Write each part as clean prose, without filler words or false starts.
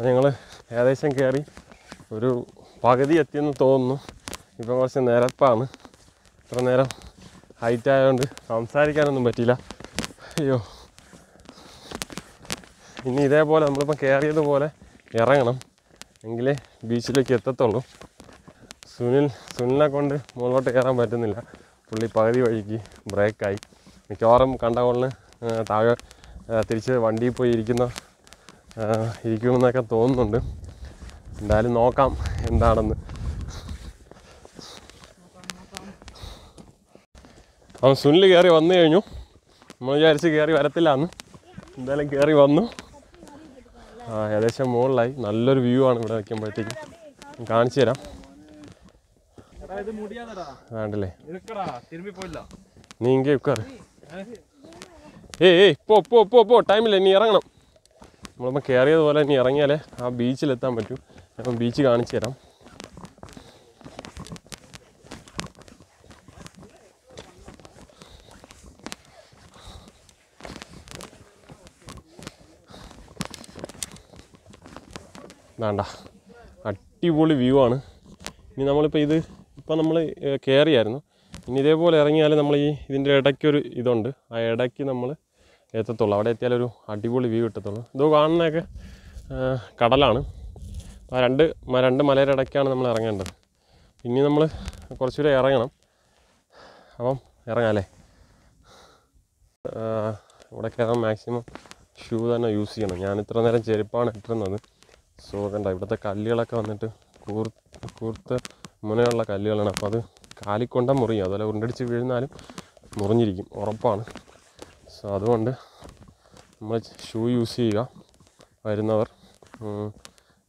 ഞങ്ങൾ ഏകദേശം കയറി ഒരു പകുതി എത്തിയെന്ന് തോന്നുന്നു. ഇപ്പം കുറച്ച് നിരപ്പാണ്. ഇത്ര നേരം ഹൈറ്റ് ആയതുകൊണ്ട് സംസാരിക്കാനൊന്നും പറ്റിയില്ല. അയ്യോ, ഇനി ഇതേപോലെ നമ്മളിപ്പം കയറിയതുപോലെ ഇറങ്ങണം, എങ്കിലേ ബീച്ചിലേക്ക് എത്തത്തുള്ളൂ. സുനിലിനെ കൊണ്ട് മുകളിലോട്ട് കയറാൻ പറ്റുന്നില്ല. പുള്ളി പകുതി വഴിക്ക് ബ്രേക്കായി. മിക്കവാറും കണ്ടകോളിന് താഴെ തിരിച്ച് വണ്ടിയിൽ പോയി ഇരിക്കുമെന്നൊക്കെ തോന്നുന്നുണ്ട്. എന്തായാലും നോക്കാം എന്താണെന്ന്. അവൻ സുനിൽ കയറി വന്നു കഴിഞ്ഞു. നമ്മൾ വിചാരിച്ച് കയറി വരത്തില്ലാന്ന്. എന്തായാലും കയറി വന്നു. ഏകദേശം മുകളിലായി. നല്ലൊരു വ്യൂ ആണ് ഇവിടെ വയ്ക്കുമ്പോഴത്തേക്കും. കാണിച്ചു തരാം. വേണ്ടല്ലേ, നീ ഇങ്ങനെ ഉക്കാറ്. പോ ടൈമില്ല, ഇനി ഇറങ്ങണം. നമ്മളിപ്പോൾ കയറിയതുപോലെ ഇനി ഇറങ്ങിയാലേ ആ ബീച്ചിലെത്താൻ പറ്റൂ. അപ്പം ബീച്ച് കാണിച്ചു തരാം. വേണ്ട, അടിപൊളി വ്യൂ ആണ്. ഇനി നമ്മളിപ്പോൾ ഇപ്പം നമ്മൾ കയറിയായിരുന്നു. ഇനി ഇതേപോലെ ഇറങ്ങിയാൽ നമ്മൾ ഇതിൻ്റെ ഇടയ്ക്കൊരു ഇതുണ്ട്. ആ ഇടയ്ക്ക് നമ്മൾ എത്തത്തുള്ളൂ. അവിടെ എത്തിയാലൊരു അടിപൊളി വ്യൂ കിട്ടത്തുള്ളൂ. ഇത് കാണുന്നതൊക്കെ കടലാണ്. ആ രണ്ട് മലയുടെ ഇടയ്ക്കാണ് നമ്മൾ ഇറങ്ങേണ്ടത്. ഇനി നമ്മൾ കുറച്ചുകൂടെ ഇറങ്ങണം. അപ്പം ഇറങ്ങാമല്ലേ. ഇവിടെ കയറാൻ മാക്സിമം ഷൂ തന്നെ യൂസ് ചെയ്യണം. ഞാൻ ഇത്ര നേരം ചെരുപ്പാണ് ഇട്ടിരുന്നത്. സോ കണ്ട, ഇവിടുത്തെ കല്ലുകളൊക്കെ വന്നിട്ട് കൂർത്ത മുനയുള്ള കല്ലുകളാണ്. അപ്പോൾ അത് കാലിക്കൊണ്ട മുറിയും. അതുപോലെ ഉരുണ്ടടിച്ച് വീഴുന്നാലും മുറിഞ്ഞിരിക്കും, ഉറപ്പാണ്. സോ അതുകൊണ്ട് നമ്മൾ ഷൂ യൂസ് ചെയ്യുക വരുന്നവർ.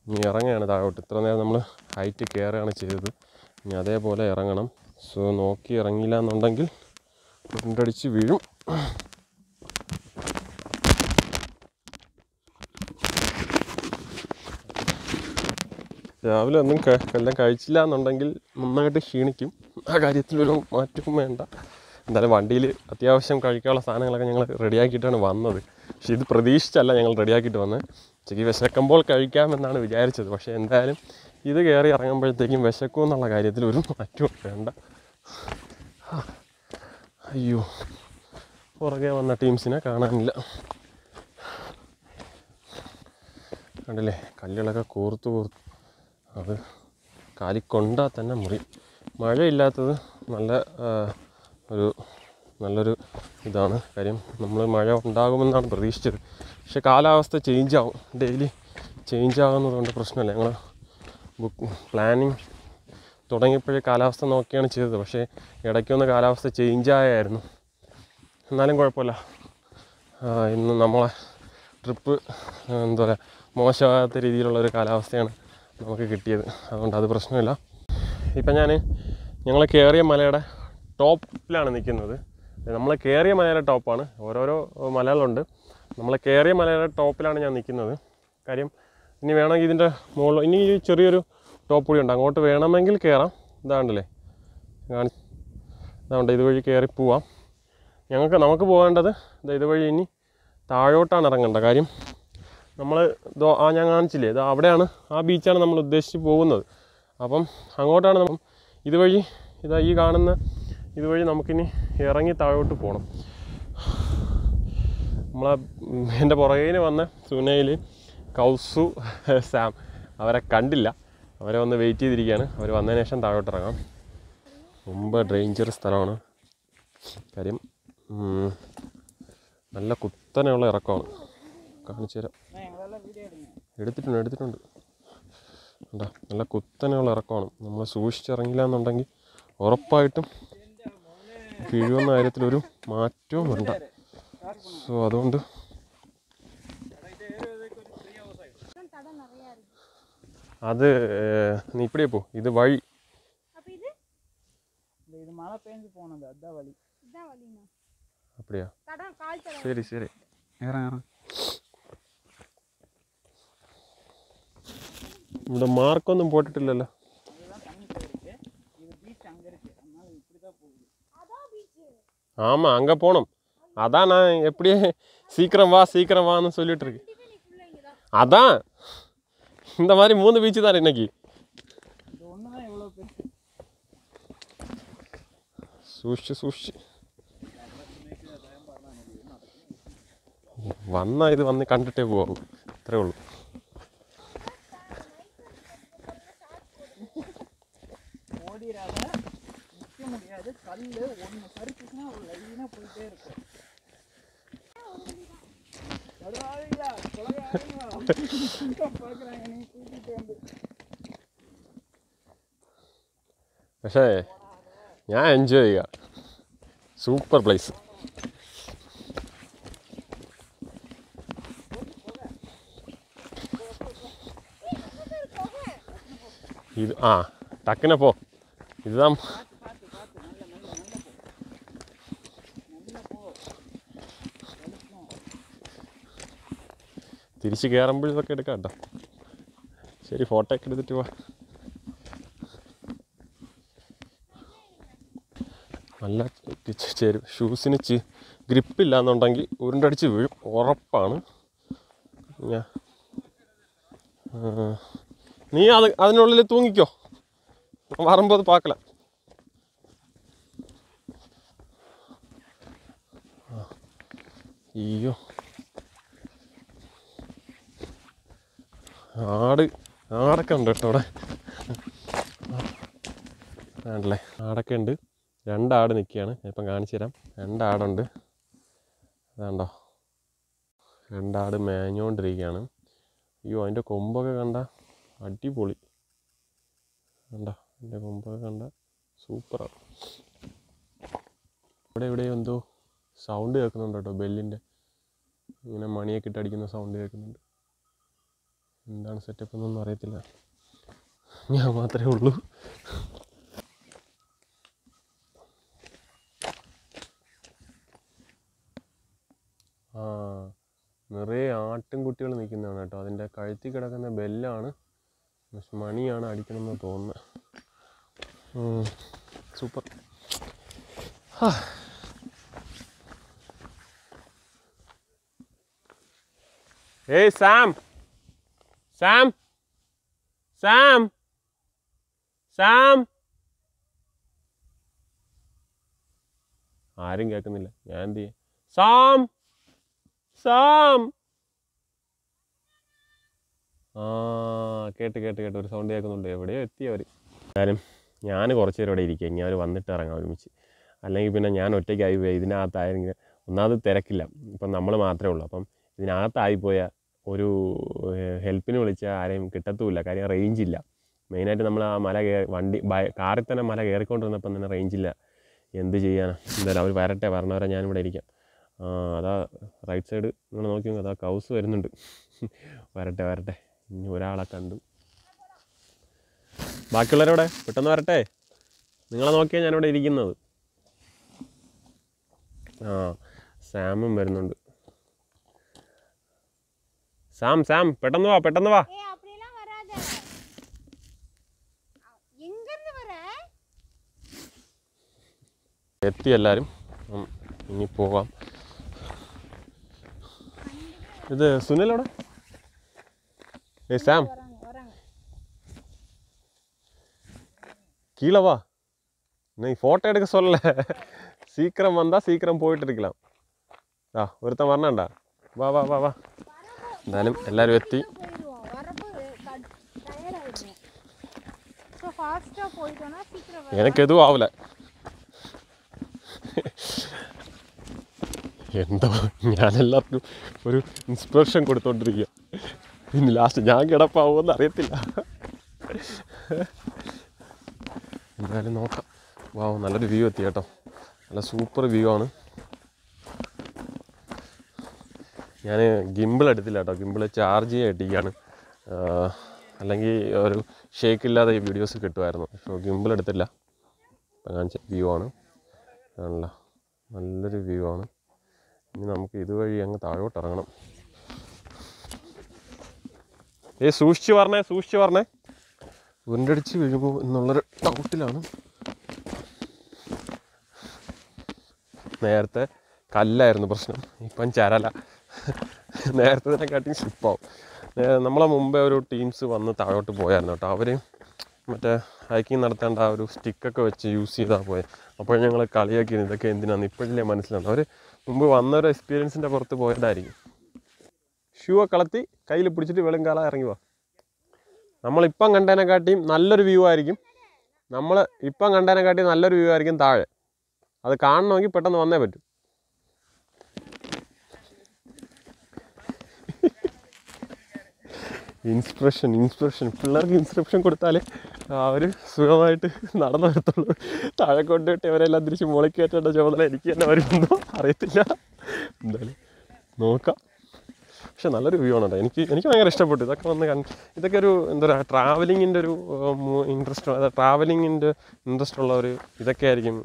ഇനി ഇറങ്ങുകയാണ് താഴോട്ട്. ഇത്ര നേരം നമ്മൾ ഹൈറ്റ് കയറുകയാണ് ചെയ്തത്. ഇനി അതേപോലെ ഇറങ്ങണം. സോ നോക്കി ഇറങ്ങിയില്ല എന്നുണ്ടെങ്കിൽ ഉരുണ്ടടിച്ച് വീഴും. രാവിലെ ഒന്നും എല്ലാം കഴിച്ചില്ല എന്നുണ്ടെങ്കിൽ നന്നായിട്ട് ക്ഷീണിക്കും. ആ കാര്യത്തിലൊരു മാറ്റവും വേണ്ട. എന്തായാലും വണ്ടിയിൽ അത്യാവശ്യം കഴിക്കാനുള്ള സാധനങ്ങളൊക്കെ ഞങ്ങൾ റെഡിയാക്കിയിട്ടാണ് വന്നത്. പക്ഷേ ഇത് പ്രതീക്ഷിച്ചല്ല ഞങ്ങൾ റെഡിയാക്കിയിട്ട് വന്നത്. ഉച്ചയ്ക്ക് വിശക്കുമ്പോൾ കഴിക്കാമെന്നാണ് വിചാരിച്ചത്. പക്ഷേ എന്തായാലും ഇത് കയറി ഇറങ്ങുമ്പോഴത്തേക്കും വിശക്കും എന്നുള്ള കാര്യത്തിൽ ഒരു മാറ്റവും വേണ്ട. അയ്യോ, പുറകെ വന്ന ടീംസിനെ കാണാനില്ല. കണ്ടില്ലേ, കല്ലുകളൊക്കെ കൂർത്ത് അത് കാലിക്കൊണ്ടാൽ തന്നെ മുറി. മഴയില്ലാത്തത് നല്ലൊരു ഇതാണ്. കാര്യം നമ്മൾ മഴ ഉണ്ടാകുമെന്നാണ് പ്രതീക്ഷിച്ചത്. പക്ഷെ കാലാവസ്ഥ ചേഞ്ചാവും, ഡെയിലി ചേഞ്ചാകുന്നതുകൊണ്ട് പ്രശ്നമില്ല. ഞങ്ങൾ പ്ലാനിങ് തുടങ്ങിയപ്പോഴേ കാലാവസ്ഥ നോക്കിയാണ് ചെയ്തത്. പക്ഷേ ഇടയ്ക്കൊന്ന് കാലാവസ്ഥ ചേഞ്ചായായിരുന്നു. എന്നാലും കുഴപ്പമില്ല. ഇന്ന് നമ്മളെ ട്രിപ്പ് എന്താ പറയുക, മോശമാകാത്ത രീതിയിലുള്ളൊരു കാലാവസ്ഥയാണ് നമുക്ക് കിട്ടിയത്. അതുകൊണ്ട് അത് പ്രശ്നമില്ല. ഇപ്പം ഞങ്ങൾ കയറിയ മലയുടെ ടോപ്പിലാണ് നിൽക്കുന്നത്. നമ്മൾ കയറിയ മലയുടെ ടോപ്പാണ്. ഓരോരോ മലകളുണ്ട്. നമ്മൾ കയറിയ മലയുടെ ടോപ്പിലാണ് ഞാൻ നിൽക്കുന്നത്. കാര്യം ഇനി വേണമെങ്കിൽ ഇതിൻ്റെ മുകളിൽ ഇനി ചെറിയൊരു ടോപ്പ് കൂടി ഉണ്ട്. അങ്ങോട്ട് വേണമെങ്കിൽ കയറാം. ഇതാണ്ടല്ലേ, ഇതാണ്ട് ഇതുവഴി കയറി പോവാം. നമുക്ക് പോകേണ്ടത് ഇതുവഴി ഇനി താഴോട്ടാണ് ഇറങ്ങേണ്ടത്. കാര്യം നമ്മൾ ഞാൻ കാണിച്ചില്ലേ, അവിടെയാണ്, ആ ബീച്ചാണ് നമ്മൾ ഉദ്ദേശിച്ച് പോകുന്നത്. അപ്പം അങ്ങോട്ടാണ് നമ്മൾ ഇതുവഴി ഈ കാണുന്ന ഇതുവഴി നമുക്കിനി ഇറങ്ങി താഴോട്ട് പോകണം. എൻ്റെ പുറകിന് വന്ന സുനയിൽ, കൗസു, സാം അവരെ കണ്ടില്ല. അവരെ വന്ന് വെയിറ്റ് ചെയ്തിരിക്കുകയാണ്. അവർ വന്നതിന് ശേഷം താഴോട്ട് ഇറങ്ങാം. ரொம்ப ഡേഞ്ചർ സ്ഥലമാണ്. കാര്യം നല്ല കുത്തനെയുള്ള ഇറക്കമാണ്. കാണിച്ചു തരാം. എടുത്തിട്ടുണ്ട്. എന്താ, നല്ല കുത്തനെയുള്ള ഇറക്കമാണ്. നമ്മൾ സൂക്ഷിച്ചിറങ്ങില്ല എന്നുണ്ടെങ്കിൽ ഉറപ്പായിട്ടും വീഴുന്ന കാര്യത്തിലൊരു മാറ്റവും വേണ്ട. സോ അതുകൊണ്ട് അത് നീ ഇപ്പടിയേ പോ, ഇത് വഴി. அப்படியா? சரி ഇവിടെ മാർക്കൊന്നും പോട്ടിട്ടില്ലല്ലോ. ஆமா, அங்க போனோம். அதான் நான் எப்படியே சீக்கிரம் வான்னு சொல்லிட்டு இருக்கேன். அதான் இந்த மாதிரி 3 பீச்சு தான் இன்னைக்கு. സൂക്ഷിച്ച് വന്നാൽ ഇത് വന്ന് കണ്ടിട്ടേ പോകാവൂ, അത്രേ ഉള്ളൂ. പക്ഷേ ഞാൻ എൻജോയ് ചെയ്യുക. Super place. ഇത് ടക്കിനെ പോ. ഇതാ തിരിച്ച് കയറുമ്പോഴൊക്കെ എടുക്കാം കേട്ടോ. ശരി, ഫോട്ടോ ഒക്കെ എടുത്തിട്ട് പോവാ. നല്ല ഷൂസിന് ഗ്രിപ്പില്ല എന്നുണ്ടെങ്കിൽ ഉരുണ്ടടിച്ച് വീഴും, ഉറപ്പാണ്. നീ അതിനുള്ളിൽ തൂങ്ങിക്കോ, വരുമ്പോൾ അത് പാക്കല. അയ്യോ, ആടൊക്കെ ഉണ്ട് കേട്ടോ അവിടെ. ആണല്ലേ, ആടൊക്കെ ഉണ്ട്. 2 ആട് നിൽക്കുകയാണ്. ഇപ്പം കാണിച്ചു തരാം. 2 ആടുണ്ട്. അതാണ്ടോ, 2 ആട് മേഞ്ഞുകൊണ്ടിരിക്കുകയാണ്. അയ്യോ, അതിൻ്റെ കൊമ്പൊക്കെ കണ്ട അടിപൊളി. കണ്ടോ, അതിൻ്റെ കൊമ്പൊക്കെ കണ്ട സൂപ്പറാണ്. ഇവിടെ എന്തോ സൗണ്ട് കേൾക്കുന്നുണ്ട് കേട്ടോ, ബെല്ലിൻ്റെ ഇങ്ങനെ മണിയൊക്കെ ഇട്ടടിക്കുന്ന സൗണ്ട് കേൾക്കുന്നുണ്ട്. എന്താണ് സെറ്റപ്പ് എന്നൊന്നും അറിയത്തില്ല, ഞാൻ മാത്രമേ ഉള്ളൂ. നിറയെ ആട്ടിൻകുട്ടികൾ നിൽക്കുന്നതാണ് കേട്ടോ. അതിൻ്റെ കഴുത്തിൽ കിടക്കുന്ന ബെല്ലാണ്, മണിയാണ് അടിക്കണമെന്ന് തോന്നുന്നത്. സൂപ്പർ. ഏയ് സാം, സാം, സാം, സാം. ആരും കേൾക്കുന്നില്ല, ഞാൻ എന്ത് ചെയ്യാം? Sam, Sam. കേട്ട് ഒരു സൗണ്ട് കേൾക്കുന്നുണ്ട്. എവിടെയോ എത്തി അവർ. എന്തായാലും ഞാൻ കുറച്ച് നേരം ഇവിടെ ഇരിക്കുക, ഇനി അവർ വന്നിട്ട് ഇറങ്ങാം ഒരുമിച്ച്. അല്ലെങ്കിൽ പിന്നെ ഞാൻ ഒറ്റയ്ക്കായി പോയി. ഇതിനകത്തായെങ്കിൽ ഒന്നാമത് തിരക്കില്ല, ഇപ്പം നമ്മൾ മാത്രമേ ഉള്ളൂ. അപ്പം ഇതിനകത്തായിപ്പോയാൽ ഒരു ഹെൽപ്പിന് വിളിച്ചാൽ ആരെയും കിട്ടത്തുമില്ല, കാര്യം റേഞ്ചില്ല. മെയിനായിട്ട് നമ്മൾ ആ മല കാറിൽ തന്നെ മല കയറിക്കൊണ്ടിരുന്നപ്പം തന്നെ റേഞ്ചില്ല. എന്ത് ചെയ്യാനാണ്? എന്തായാലും അവർ വരണവരെ ഞാനിവിടെ ഇരിക്കാം. അതാ റൈറ്റ് സൈഡ് നിങ്ങൾ നോക്കി നോക്കുക, അതാ കൗസ് വരുന്നുണ്ട്. വരട്ടെ. ഇനി ഒരാളെ കണ്ടു. ബാക്കിയുള്ളവരവിടെ പെട്ടെന്ന് വരട്ടെ. നിങ്ങളെ നോക്കിയാണ് ഞാനിവിടെ ഇരിക്കുന്നത്. സാമും വരുന്നുണ്ട്. സാം പെട്ടെന്ന് വാ. എത്തി എല്ലാവരും. ഇനി പോകാം. ഇത് സുനിലവിടെ. സാം கீழே வா. நீ ஃபோட்டோ எடுக்க சொல்லல, சீக்கிரம் வந்தால் சீக்கிரம் போயிட்டு இருக்கலாம். ഒരുത്തൻ വരണണ്ട. വാ. എന്തായാലും എല്ലാവരും എത്തി. എനിക്കെതും ആവില്ല. എന്തോ ഞാനെല്ലാവർക്കും ഒരു ഇൻസ്പിറേഷൻ കൊടുത്തോണ്ടിരിക്കുക. ഇനി ലാസ്റ്റ് ഞാൻ കിടപ്പാവുമെന്ന് അറിയത്തില്ല. എന്തായാലും നോക്കാം. നല്ലൊരു വ്യൂ എത്തി കേട്ടോ, നല്ല സൂപ്പർ വ്യൂ ആണ്. ഞാൻ ഗിംബിൾ എടുത്തില്ല കേട്ടോ, ഗിംബിൾ ചാർജ് ചെയ്തിരിക്കുകയാണ്. അല്ലെങ്കിൽ ഒരു ഷേക്കില്ലാതെ ഈ വീഡിയോസ് കിട്ടുമായിരുന്നു. പക്ഷേ ഗിംബിൾ എടുത്തില്ല. അപ്പം കാണിച്ച വ്യൂ ആണ്, ആണല്ലോ, നല്ലൊരു വ്യൂ ആണ്. ഇനി നമുക്ക് ഇതുവഴി അങ്ങ് താഴോട്ട് ഇറങ്ങണം. സൂക്ഷിച്ച് പറഞ്ഞേ. ഉരുണ്ടടിച്ച് വീഴുമോ എന്നുള്ളൊരു ഡൗട്ടിലാണ്. നേരത്തെ കല്ലായിരുന്നു പ്രശ്നം, ഇപ്പം ചരല. നേരത്തെ തന്നെ കാട്ടി സ്ലിപ്പാവും. നമ്മളെ മുമ്പേ ഒരു ടീംസ് വന്ന് താഴോട്ട് പോയായിരുന്നു കേട്ടോ. അവർ മറ്റേ ഹൈക്കിങ് നടത്തേണ്ട ആ ഒരു സ്റ്റിക്കൊക്കെ വെച്ച് യൂസ് ചെയ്താൽ പോയത്. അപ്പോൾ ഞങ്ങൾ കളിയാക്കിയിരുന്നു, ഇതൊക്കെ എന്തിനാണ് ഇപ്പോഴല്ലേ മനസ്സിലാണ്. അവർ മുമ്പ് വന്നൊരു എക്സ്പീരിയൻസിൻ്റെ പുറത്ത് പോയതായിരിക്കും. ഷൂ ഒക്കെ കളത്തി കയ്യിൽ പിടിച്ചിട്ട് വെളുങ്കാലം ഇറങ്ങി പോവാം. നമ്മളിപ്പം കണ്ടതിനെക്കാട്ടിയും നല്ലൊരു വ്യൂ ആയിരിക്കും. നമ്മൾ ഇപ്പം കണ്ടതിനെക്കാട്ടിയും നല്ലൊരു വ്യൂ ആയിരിക്കും താഴെ. അത് കാണണമെങ്കിൽ പെട്ടെന്ന് വന്നേ പറ്റും. ഇൻസ്പിറേഷൻ പിള്ളേർക്ക് ഇൻസ്പിറേഷൻ കൊടുത്താൽ അവർ സുഖമായിട്ട് നടന്നു വരത്തുള്ളൂ. താഴെ കൊണ്ടുപോയിട്ട് അവരെല്ലാം തിരിച്ച് മുളയ്ക്ക് കയറ്റേണ്ട ചുമതല എനിക്ക് തന്നെ വരുമെന്നോ അറിയത്തില്ല. എന്തായാലും നോക്കാം. പക്ഷെ നല്ലൊരു വ്യൂ ആണ് കേട്ടോ. എനിക്ക് ഭയങ്കര ഇഷ്ടപ്പെട്ടു. ഇതൊക്കെ വന്ന് ഇതൊക്കെ ഒരു എന്താ പറയുക, ട്രാവലിങ്ങിൻ്റെ ഒരു ട്രാവലിങ്ങിൻ്റെ ഇൻട്രസ്റ്റ് ഉള്ളവർ ഇതൊക്കെ ആയിരിക്കും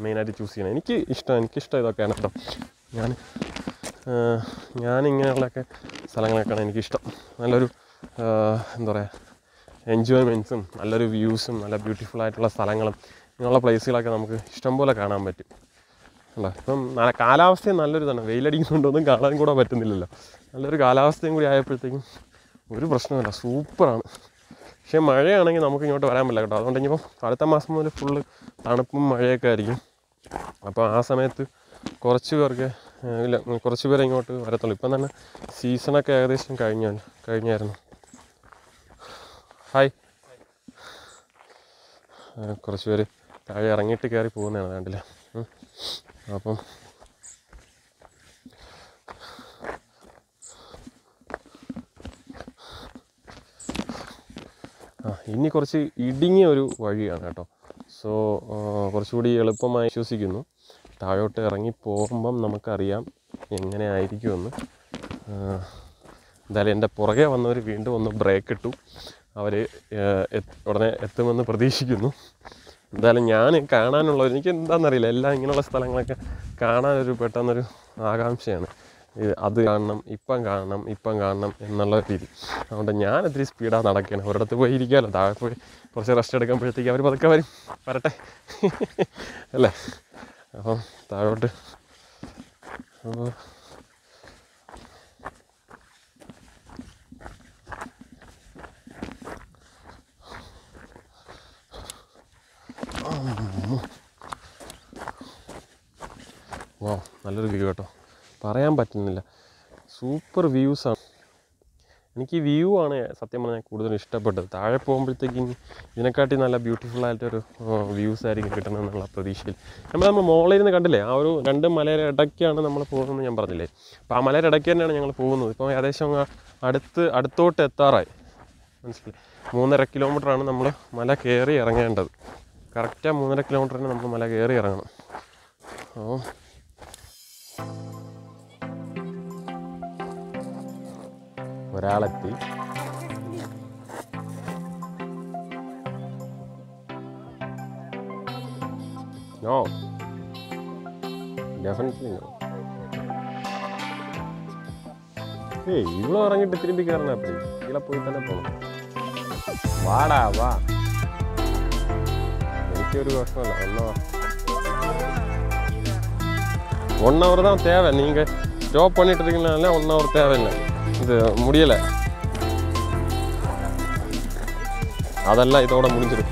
മെയിനായിട്ട് ചൂസ് ചെയ്യണം. എനിക്കിഷ്ടം ഇതൊക്കെയാണ് കേട്ടോ. ഞാനിങ്ങനെയുള്ളൊക്കെ സ്ഥലങ്ങളൊക്കെയാണ് എനിക്കിഷ്ടം. നല്ലൊരു എന്താ പറയുക, എൻജോയ്മെൻറ്റ്സും നല്ലൊരു വ്യൂസും നല്ല ബ്യൂട്ടിഫുൾ ആയിട്ടുള്ള സ്ഥലങ്ങളും ഇങ്ങനെയുള്ള പ്ലേസുകളൊക്കെ നമുക്ക് ഇഷ്ടംപോലെ കാണാൻ പറ്റും. അല്ല ഇപ്പം കാലാവസ്ഥയും നല്ലൊരു തന്നെ. വെയിലടിക്കുന്നുണ്ടൊന്നും കാണാൻ കൂടെ പറ്റുന്നില്ലല്ലോ. നല്ലൊരു കാലാവസ്ഥയും കൂടി ആയപ്പോഴത്തേക്കും ഒരു പ്രശ്നമില്ല, സൂപ്പറാണ്. പക്ഷേ മഴയാണെങ്കിൽ നമുക്ക് ഇങ്ങോട്ട് വരാൻ പറ്റില്ല കേട്ടോ. അതുകൊണ്ട് ഇനിയിപ്പം അടുത്ത മാസം മുതൽ ഫുള്ള് തണുപ്പും മഴയൊക്കെ ആയിരിക്കും. അപ്പോൾ ആ സമയത്ത് കുറച്ച് പേരെ ഇങ്ങോട്ട് വരത്തുള്ളൂ. ഇപ്പം തന്നെ സീസണൊക്കെ ഏകദേശം കഴിഞ്ഞായിരുന്നു. ഹായ്. കുറച്ച് പേര് താഴെ ഇറങ്ങിയിട്ട് കയറി പോകുന്നതാണ് വേണ്ടില്ലേ. അപ്പം ഇനി കുറച്ച് ഇടുങ്ങിയ ഒരു വഴിയാണ് കേട്ടോ. സോ കുറച്ചുകൂടി എളുപ്പമായി വിശ്വസിക്കുന്നു. താഴോട്ട് ഇറങ്ങി പോകുമ്പം നമുക്കറിയാം എങ്ങനെ ആയിരിക്കുമെന്ന്. എന്തായാലും എൻ്റെ പുറകെ വന്നവർ വീണ്ടും ഒന്ന് ബ്രേക്ക് ഇട്ടു. അവർ ഉടനെ എത്തുമെന്ന് പ്രതീക്ഷിക്കുന്നു. എന്തായാലും ഞാൻ എനിക്ക് എന്താണെന്നറിയില്ല, എല്ലാം ഇങ്ങനെയുള്ള സ്ഥലങ്ങളൊക്കെ കാണാനൊരു പെട്ടെന്നൊരു ആകാംക്ഷയാണ്. അത് ഇപ്പം കാണണം എന്നുള്ള രീതി. അതുകൊണ്ട് ഞാൻ ഒത്തിരി സ്പീഡാണ് നടക്കുകയാണ്. ഒരിടത്ത് പോയി ഇരിക്കാമല്ലോ, താഴെ പോയി കുറച്ച് റെസ്റ്റ് എടുക്കുമ്പോഴത്തേക്ക് അവർ പതുക്കെ വരട്ടെ അല്ലേ. അപ്പം താഴോട്ട് വാ, നല്ലൊരു വ്യൂ കേട്ടോ. പറയാൻ പറ്റുന്നില്ല, സൂപ്പർ വ്യൂസാണ്. എനിക്ക് ഈ വ്യൂ ആണ് സത്യം പറഞ്ഞാൽ കൂടുതൽ ഇഷ്ടപ്പെട്ടത്. താഴെ പോകുമ്പോഴത്തേക്കും ഇതിനെക്കാട്ടി നല്ല ബ്യൂട്ടിഫുള്ളായിട്ടൊരു വ്യൂസ് ആയിരിക്കും കിട്ടണമെന്നുള്ള പ്രതീക്ഷയിൽ നമ്മൾ മുകളിൽ നിന്ന് കണ്ടില്ലേ. ആ ഒരു 2 മലയുടെ ഇടയ്ക്കാണ് നമ്മൾ പോകുന്നത് ഞാൻ പറഞ്ഞില്ലേ. അപ്പോൾ ആ മലയുടെ ഇടയ്ക്ക് തന്നെയാണ് ഞങ്ങൾ പോകുന്നത്. ഇപ്പോൾ ഏകദേശം അടുത്തോട്ട് എത്താറായി, മനസ്സിലായി. 3.5 കിലോമീറ്ററാണ് നമ്മൾ മല കയറി ഇറങ്ങേണ്ടത്. കറക്റ്റാണ് 3.5 കിലോമീറ്ററിന് നമ്മൾ മല കയറി ഇറങ്ങണം. അപ്പോൾ ഒരാളെത്തി. No, definitely no. ഇവിടെ ഇറങ്ങിയിട്ട് തിരുമ്പി കയറണം. അപ്പടി ഇവിടെ പോയി തന്നെ പോകണം. വാടാ വാ, എനിക്കൊരു പ്രശ്നമില്ല. 1 hour தான் தேவை. நீங்கள் ஜாப் பண்ணிட்டு இருக்கீங்கனால 1 hour தேவையில்லை. இது முடியலை, அதெல்லாம் இதோட முடிஞ்சிடும்.